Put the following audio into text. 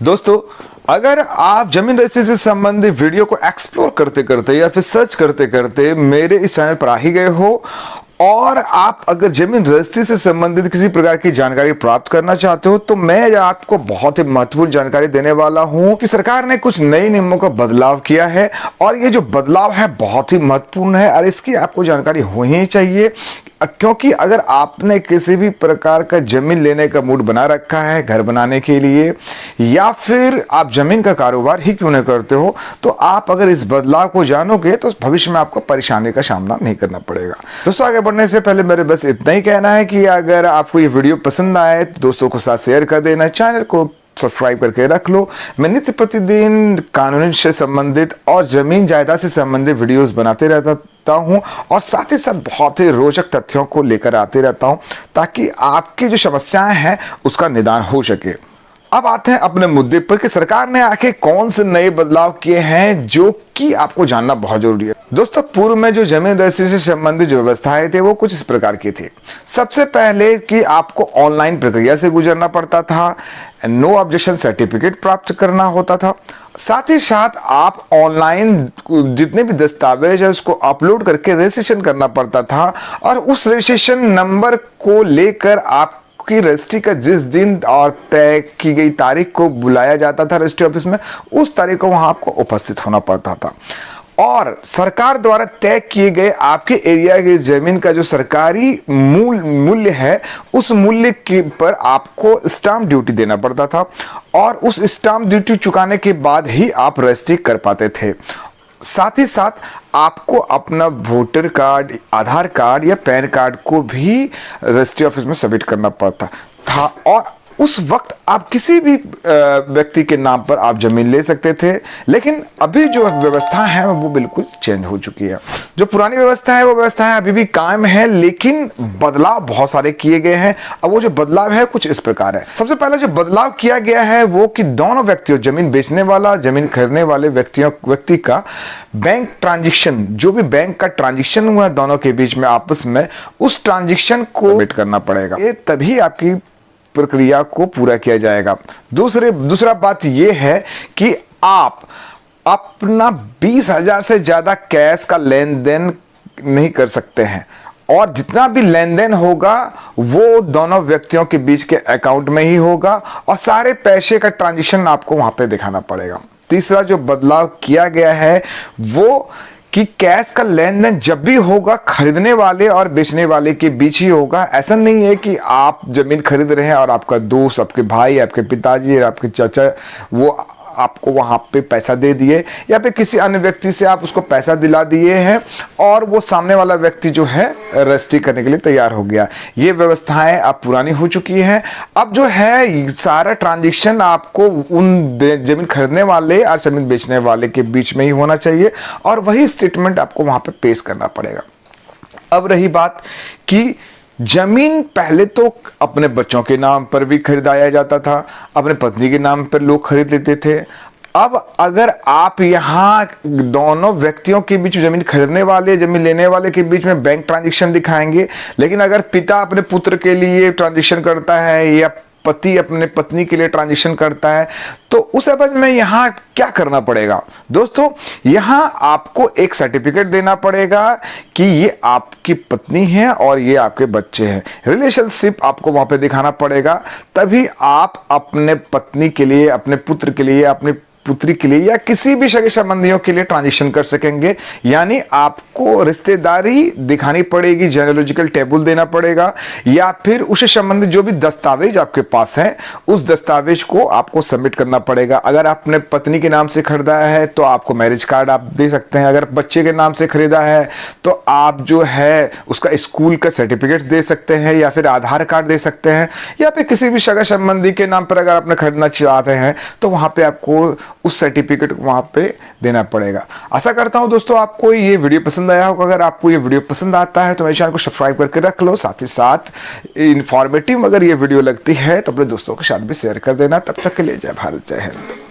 दोस्तों, अगर आप जमीन रजिस्ट्री से संबंधित वीडियो को एक्सप्लोर करते करते या फिर सर्च करते करते मेरे इस चैनल पर आ ही गए हो और आप अगर जमीन रजिस्ट्री से संबंधित किसी प्रकार की जानकारी प्राप्त करना चाहते हो तो मैं आपको बहुत ही महत्वपूर्ण जानकारी देने वाला हूं कि सरकार ने कुछ नए नियमों का बदलाव किया है और ये जो बदलाव है बहुत ही महत्वपूर्ण है और इसकी आपको जानकारी होनी चाहिए, क्योंकि अगर आपने किसी भी प्रकार का जमीन लेने का मूड बना रखा है घर बनाने के लिए या फिर आप जमीन का कारोबार ही क्यों नहीं करते हो, तो आप अगर इस बदलाव को जानोगे तो भविष्य में आपको परेशानी का सामना नहीं करना पड़ेगा। दोस्तों, आगे बढ़ने से पहले मेरे बस इतना ही कहना है कि अगर आपको ये वीडियो पसंद आए तो दोस्तों को साथ शेयर कर देना, चैनल को सब्सक्राइब करके रख लो। मैं नित्य प्रतिदिन कानून से संबंधित और जमीन जायदाद से संबंधित वीडियोस बनाते रहता हूं और साथ ही साथ बहुत ही रोचक तथ्यों को लेकर आते रहता हूं ताकि आपकी जो समस्याएं हैं उसका निदान हो सके। अब आते हैं अपने मुद्दे पर कि सरकार ने आखिर कौन से नए बदलाव किए हैं जो कि आपको जानना बहुत जरूरी है। दोस्तों, पूर्व में जो जमीन रजिस्ट्री से संबंधित जो व्यवस्थाएं थे वो कुछ इस प्रकार की थी। सबसे पहले कि आपको ऑनलाइन प्रक्रिया से गुजरना पड़ता था, नो ऑब्जेक्शन सर्टिफिकेट प्राप्त करना होता था, साथ ही साथ आप ऑनलाइन जितने भी दस्तावेज है उसको अपलोड करके रजिस्ट्रेशन करना पड़ता था और उस रजिस्ट्रेशन नंबर को लेकर आप की रजिस्ट्री का जिस दिन और तय की गई तारीख को बुलाया जाता था रजिस्ट्री ऑफिस में, उस तारीख को वहां आपको उपस्थित होना पड़ता था और सरकार द्वारा तय किए गए आपके एरिया की जमीन का जो सरकारी मूल्य है उस मूल्य के पर आपको स्टाम्प ड्यूटी देना पड़ता था और उस स्टाम्प ड्यूटी चुकाने के बाद ही आप रजिस्ट्री कर पाते थे। साथ ही साथ आपको अपना वोटर कार्ड, आधार कार्ड या पैन कार्ड को भी रजिस्ट्री ऑफिस में सबमिट करना पड़ता था और उस वक्त आप किसी भी व्यक्ति के नाम पर आप जमीन ले सकते थे। लेकिन अभी जो व्यवस्था है वो बिल्कुल चेंज हो चुकी है। जो पुरानी व्यवस्था है वो व्यवस्थाएं अभी भी कायम है, लेकिन बदलाव बहुत सारे किए गए हैं। अब वो जो बदलाव है कुछ इस प्रकार है। सबसे पहले जो बदलाव किया गया है वो कि दोनों व्यक्तियों, जमीन बेचने वाला, जमीन खरीदने वाले व्यक्ति का बैंक ट्रांजेक्शन, जो भी बैंक का ट्रांजेक्शन हुआ दोनों के बीच में आपस में, उस ट्रांजेक्शन को सबमिट करना पड़ेगा। ये तभी आपकी प्रक्रिया को पूरा किया जाएगा। दूसरा बात यह है कि आप अपना 20,000 से ज्यादा कैश का लेन देन नहीं कर सकते हैं और जितना भी लेन देन होगा वो दोनों व्यक्तियों के बीच के अकाउंट में ही होगा और सारे पैसे का ट्रांजेक्शन आपको वहां पे दिखाना पड़ेगा। तीसरा जो बदलाव किया गया है वो कि कैश का लेन देन जब भी होगा खरीदने वाले और बेचने वाले के बीच ही होगा। ऐसा नहीं है कि आप जमीन खरीद रहे हैं और आपका दोस्त, आपके भाई, आपके पिताजी, आपके चाचा वो आपको वहां पे पैसा दे दिए या फिर किसी अन्य व्यक्ति से आप उसको पैसा दिला दिए हैं और वो सामने वाला व्यक्ति जो है रजिस्ट्री करने के लिए तैयार हो गया। ये व्यवस्थाएं अब पुरानी हो चुकी हैं। अब जो है सारा ट्रांजेक्शन आपको उन जमीन खरीदने वाले और जमीन बेचने वाले के बीच में ही होना चाहिए और वही स्टेटमेंट आपको वहां पे पेश करना पड़ेगा। अब रही बात कि जमीन पहले तो अपने बच्चों के नाम पर भी खरीदाया जाता था, अपने पत्नी के नाम पर लोग खरीद लेते थे। अब अगर आप यहाँ दोनों व्यक्तियों के बीच जमीन खरीदने वाले, जमीन लेने वाले के बीच में बैंक ट्रांजेक्शन दिखाएंगे, लेकिन अगर पिता अपने पुत्र के लिए ट्रांजेक्शन करता है या पति अपने पत्नी के लिए ट्रांजेक्शन करता है तो उस एवज में यहाँ क्या करना पड़ेगा? दोस्तों, यहाँ आपको एक सर्टिफिकेट देना पड़ेगा कि ये आपकी पत्नी है और ये आपके बच्चे हैं। रिलेशनशिप आपको वहां पे दिखाना पड़ेगा, तभी आप अपने पत्नी के लिए, अपने पुत्र के लिए, अपने पुत्री के लिए या किसी भी सगे संबंधियों के लिए ट्रांजेक्शन कर सकेंगे। यानी आपको रिश्तेदारी दिखानी पड़ेगी, जेनेलॉजिकल टेबल देना पड़ेगा या फिर उससे संबंधित जो भी दस्तावेज आपके पास है उस दस्तावेज को आपको सबमिट करना पड़ेगा। अगर आपने पत्नी के नाम से खरीदा है तो आपको मैरिज कार्ड आप दे सकते हैं, अगर बच्चे के नाम से खरीदा है तो आप जो है उसका स्कूल का सर्टिफिकेट दे सकते हैं या फिर आधार कार्ड दे सकते हैं या फिर किसी भी सगा संबंधी के नाम पर अगर आपने खरीदना चाहते हैं तो वहां पे आपको उस सर्टिफिकेट वहां पे देना पड़ेगा। आशा करता हूं दोस्तों आपको ये वीडियो पसंद आया होगा। अगर आपको ये वीडियो पसंद आता है तो मेरे चैनल को सब्सक्राइब करके रख लो। साथ ही साथ इंफॉर्मेटिव अगर ये वीडियो लगती है तो अपने दोस्तों के साथ भी शेयर कर देना। तब तक के लिए जय भारत, जय हिंद।